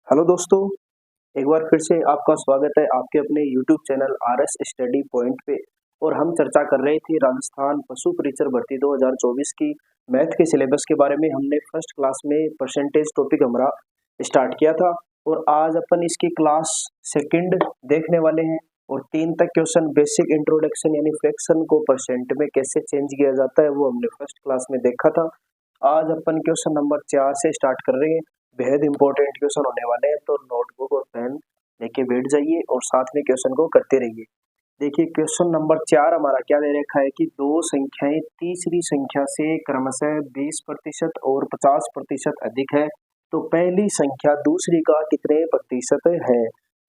Hello दोस्तों, एक बार फिर से आपका स्वागत है आपके अपने YouTube channel RS study point पे। और हम चर्चा कर रहे थे राजस्थान पशु परिचर भर्ती 2024 की मैथ के सिलेबस के बारे में। हमने फर्स्ट क्लास में परसेंटेज टॉपिक हमारा स्टार्ट किया था और आज अपन इसकी क्लास सेकंड देखने वाले हैं। और 3 तक क्वेश्चन बेसिक इंट्रोडक्शन यानी फ्रैक्शन को परसेंट में कैसे चेंज किया जाता है वो हमने फर्स्ट क्लास में देखा था। आज अपन क्वेश्चन नंबर 4 से स्टार्ट कर रहे हैं। बेहद इंपॉर्टेंट क्वेश्चन होने वाले हैं, तो नोटबुक और पेन लेके बैठ जाइए और साथ में क्वेश्चन को करते रहिए। देखिए क्वेश्चन नंबर 4 हमारा क्या दे रखा है कि दो संख्याएं तीसरी संख्या से क्रमशः 20% और 50% अधिक है, तो पहली संख्या दूसरी का कितने प्रतिशत है।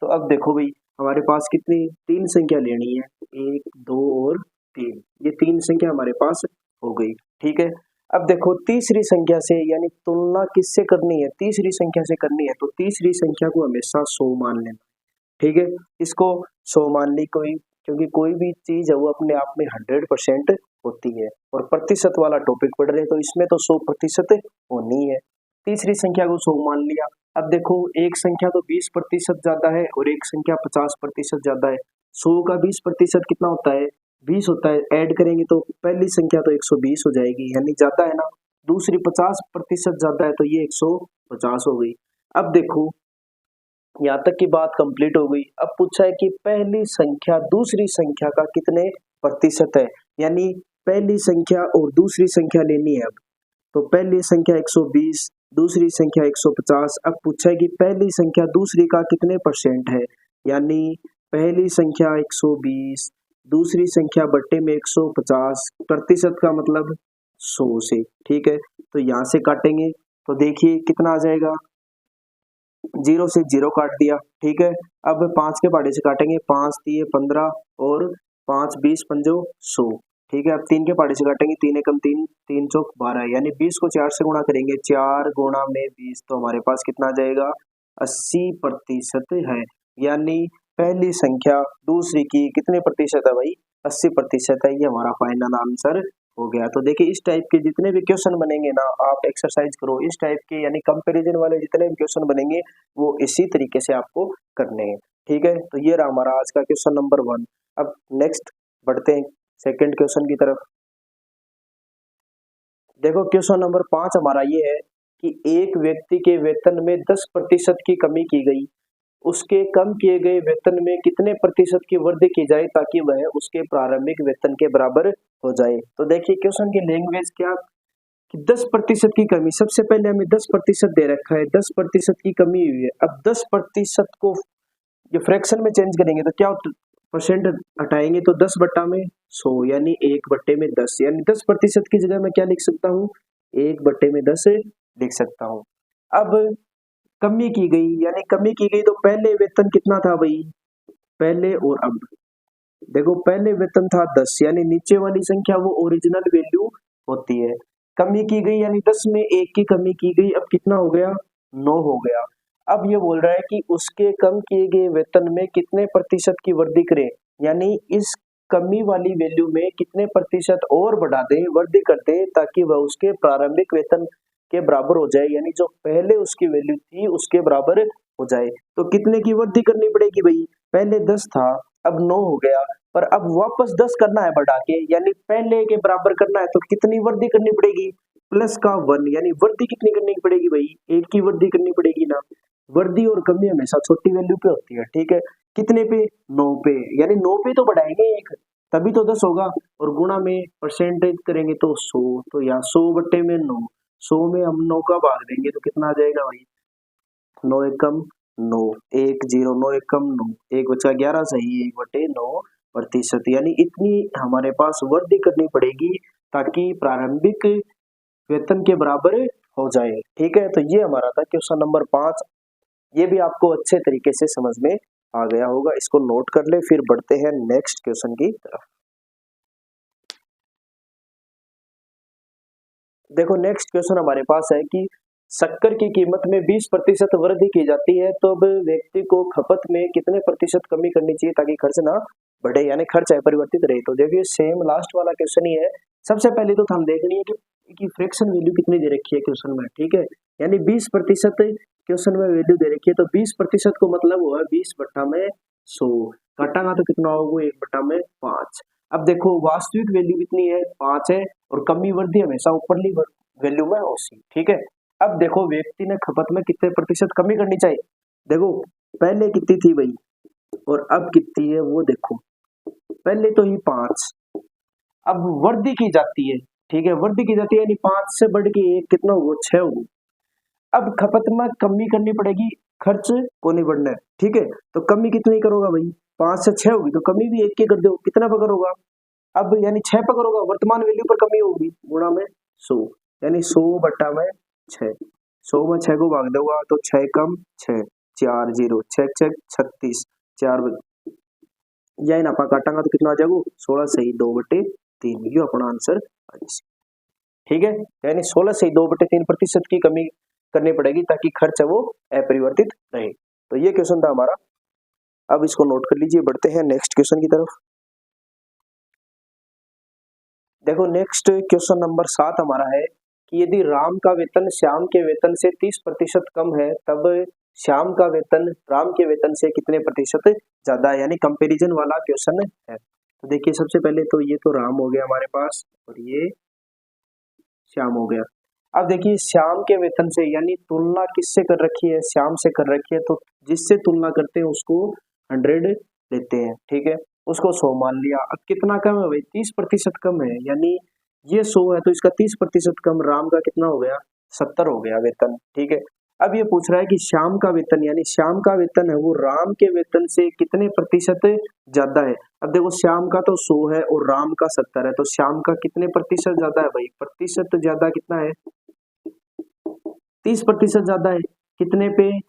तो अब देखो भाई, हमारे पास कितनी 3 संख्या लेनी है, 1 2 और 3। ये 3 संख्या हमारे पास हो गई, ठीक है। अब देखो तीसरी संख्या से यानी तुलना किससे करनी है, तीसरी संख्या से करनी है, तो तीसरी संख्या को हमेशा 100 मान लेना, ठीक है। इसको 100 मान ली कोई, क्योंकि कोई भी चीज है वो अपने आप में 100% होती है और प्रतिशत वाला टॉपिक पढ़ रहे हैं तो इसमें तो 100% होनी है। तीसरी संख्या को 100 मान लिया। अब देखो एक संख्या तो 20% ज्यादा है और एक संख्या 50% ज्यादा है। 100 का 20% कितना होता है, 20 होता है। ऐड करेंगे तो पहली संख्या तो 120 हो जाएगी, यानी ज्यादा है ना। दूसरी 50% ज्यादा है तो ये 150 हो गई। अब देखो यहाँ तक की बात कंप्लीट हो गई। अब पूछा है कि पहली संख्या दूसरी संख्या का कितने प्रतिशत है, यानी पहली संख्या और दूसरी संख्या लेनी है। अब तो पहली संख्या 120, दूसरी संख्या 150। अब पूछा है कि पहली संख्या दूसरी का कितने परसेंट है, यानी पहली संख्या 120, दूसरी संख्या बट्टे में 150, प्रतिशत का मतलब 100 से, ठीक है। तो यहाँ से काटेंगे तो देखिए कितना आ जाएगा, 0 से 0 काट दिया, ठीक है। अब 5 के पहाड़े से काटेंगे, 5 3 15 और 5 20 पंजो 100, ठीक है। अब 3 के पहाड़े से काटेंगे, 3 एकम 3 3 चौक 12, यानी 20 को 4 से गुणा करेंगे, 4 गुणा में 20, तो हमारे पास कितना आ जाएगा 80% है। यानी पहली संख्या दूसरी की कितने प्रतिशत है भाई, 80% है। ये हमारा फाइनल आंसर हो गया। तो देखिए इस टाइप के जितने भी क्वेश्चन बनेंगे ना, आप एक्सरसाइज करो इस टाइप के, यानी कंपैरिजन वाले जितने भी क्वेश्चन बनेंगे वो इसी तरीके से आपको करने हैं, ठीक है। तो ये रहा हमारा आज का क्वेश्चन नंबर 1। अब नेक्स्ट बढ़ते हैं सेकंड क्वेश्चन की तरफ। देखो क्वेश्चन नंबर 5 हमारा ये है कि एक व्यक्ति के वेतन में 10% की कमी की गई, उसके कम किए गए वेतन में कितने प्रतिशत की वृद्धि की जाए ताकि वह उसके प्रारंभिक वेतन के बराबर हो जाए। तो देखिए क्वेश्चन की लैंग्वेज क्या कि 10% की कमी, सबसे पहले हमें 10% दे रखा है, 10% की कमी हुई है। अब 10% को ये फ्रैक्शन में चेंज करेंगे तो क्या परसेंट हटाएंगे तो 10 बट्टा में 100, यानी 1 बट्टे में 10, यानी 10% की जगह मैं क्या लिख सकता हूँ, 1 बट्टे में 10 लिख सकता हूँ। अब कमी की गई, यानी कमी की गई तो पहले वेतन कितना था भाई, पहले और अब देखो पहले वेतन था 10, यानी नीचे वाली संख्या वो ओरिजिनल वैल्यू होती है। कमी की गई यानी 10 में 1 की कमी की गई, अब कितना हो गया 9 हो गया। अब ये बोल रहा है कि उसके कम किए गए वेतन में कितने प्रतिशत की वृद्धि करें, यानी इस कमी वाली वैल्यू में कितने प्रतिशत और बढ़ा दें, वृद्धि कर दें ताकि वह उसके प्रारंभिक वेतन के बराबर हो जाए, यानी जो पहले उसकी वैल्यू थी उसके बराबर हो जाए। तो कितने की वृद्धि करनी पड़ेगी भाई, पहले 10 था अब 9 हो गया, पर अब वापस 10 करना है बढ़ा के, यानी पहले के बराबर करना है तो कितनी वृद्धि करनी पड़ेगी, प्लस का 1, यानी वृद्धि कितनी करनी पड़ेगी भाई, 1 की वृद्धि करनी पड़ेगी ना। वृद्धि और कमी हमेशा छोटी वैल्यू पे होती है, ठीक है। कितने पे, 9 पे, यानी 9 पे तो बढ़ाएंगे 1 तभी तो 10 होगा, और गुणा में परसेंटेज करेंगे तो 100, तो यहाँ 100 बट्टे में 9, 100 में हम 9 का भाग देंगे तो कितना आ जाएगा भाई, 9 एकम 9, 1 0, 9 एकम 9, 1 बचा 11, सही 1/9%, यानी इतनी हमारे पास वृद्धि करनी पड़ेगी ताकि प्रारंभिक वेतन के बराबर हो जाए, ठीक है। तो ये हमारा था क्वेश्चन नंबर 5। ये भी आपको अच्छे तरीके से समझ में आ गया होगा, इसको नोट कर ले। फिर बढ़ते हैं नेक्स्ट क्वेश्चन की तरफ। देखो नेक्स्ट क्वेश्चन हमारे पास है कि शक्कर की कीमत में 20% वृद्धि की जाती है, तो अब व्यक्ति को खपत में कितने प्रतिशत कमी करनी चाहिए ताकि खर्च ना बढ़े, यानी खर्च अपरिवर्तित रहे। तो देखिए सेम लास्ट वाला क्वेश्चन ही है। सबसे पहले तो हम देख रही है कि फ्रैक्शन वैल्यू कितनी दे रखी है क्वेश्चन में, ठीक है। यानी 20% क्वेश्चन में वैल्यू दे रखी है, तो 20% को मतलब हुआ 20/100, घटाना तो कितना होगा 1/5। अब देखो वास्तविक वैल्यू कितनी है 5 है, और कमी वृद्धि हमेशा ऊपरली वैल्यू में होगी, ठीक है। अब देखो व्यक्ति ने खपत में कितने प्रतिशत कमी करनी चाहिए, देखो पहले कितनी थी भाई और अब कितनी है वो देखो, पहले तो ही 5, अब वृद्धि की जाती है, ठीक है, वृद्धि की जाती है यानी 5 से बढ़ के 1 कितना होगा 6 होगा। अब खपत में कमी करनी पड़ेगी, खर्च को नहीं बढ़ना है, ठीक है, तो कमी कितनी करोगा भाई 5 से 6 होगी, तो कमी भी 1 की कर दो, कितना पकड़ होगा अब, यानी 6 पकड़ होगा, वर्तमान वैल्यू पर कमी होगी गुणा में 100, यानी 100/6, 100 में 6 को भाग दोगा तो 6 कम 6, 4 0, 6 6 36, 4 या इन आपा काटांगा तो कितना आ जाएगा 16 सही 2/3, ये अपना आंसर आ जाए, ठीक है। यानी 16 सही 2/3% की कमी करनी पड़ेगी ताकि खर्च है वो अपरिवर्तित रहे। तो ये क्वेश्चन था हमारा, अब इसको नोट कर लीजिए, बढ़ते हैं नेक्स्ट क्वेश्चन की तरफ। देखो नेक्स्ट क्वेश्चन नंबर 7 हमारा है कि यदि राम का वेतन श्याम के वेतन से 30% कम है, तब श्याम का वेतन राम के वेतन से कितने प्रतिशत ज्यादा है, यानी कंपैरिजन वाला क्वेश्चन है। तो देखिए सबसे पहले तो ये तो राम हो गया हमारे पास और ये श्याम हो गया। अब देखिए श्याम के वेतन से यानी तुलना किससे कर रखी है, श्याम से कर रखी है, तो जिससे तुलना करते हैं उसको 100 लेते हैं, ठीक है, उसको 100 मान लिया। अब कितना कम है भाई 30% कम है, यानी ये 100 है तो इसका 30% कम, राम का कितना हो गया 70 हो गया वेतन, ठीक है। अब ये पूछ रहा है कि श्याम का वेतन यानी श्याम का वेतन है वो राम के वेतन से कितने प्रतिशत ज्यादा है। अब देखो श्याम का तो 100 है और राम का 70 है, तो श्याम का कितने प्रतिशत ज्यादा है भाई, प्रतिशत ज्यादा कितना है 30% ज्यादा है, कितने पे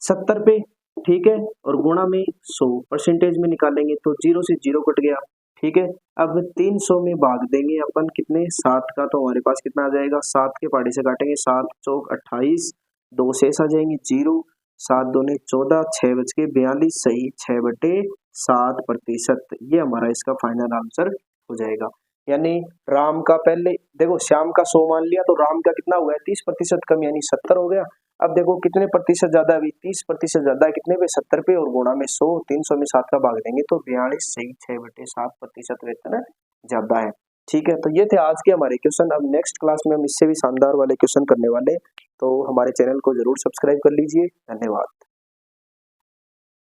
70 पे, ठीक है, और गुणा में 100, परसेंटेज में निकालेंगे तो 0 से 0 कट गया, ठीक है। अब 300 में भाग देंगे अपन कितने 7 का, तो हमारे पास कितना आ जाएगा 7 के पहाड़ी से काटेंगे 7 चौक 28, 2 शेष आ जाएंगे 0, 7 दूने 14, 6 बच के 42 सही 6/7%, ये हमारा इसका फाइनल आंसर हो जाएगा। यानी राम का पहले देखो श्याम का 100 मान लिया तो राम का कितना हुआ है 30% कम यानी 70 हो गया। अब देखो कितने प्रतिशत ज्यादा है 30% ज्यादा है, कितने पे 70 पे, और गुणा में 100, 300 में 7 का भाग देंगे तो 42 सही 6/7% वेतन ज्यादा है, ठीक है। तो ये थे आज के हमारे क्वेश्चन। अब नेक्स्ट क्लास में हम इससे भी शानदार वाले क्वेश्चन करने वाले, तो हमारे चैनल को जरूर सब्सक्राइब कर लीजिए। धन्यवाद।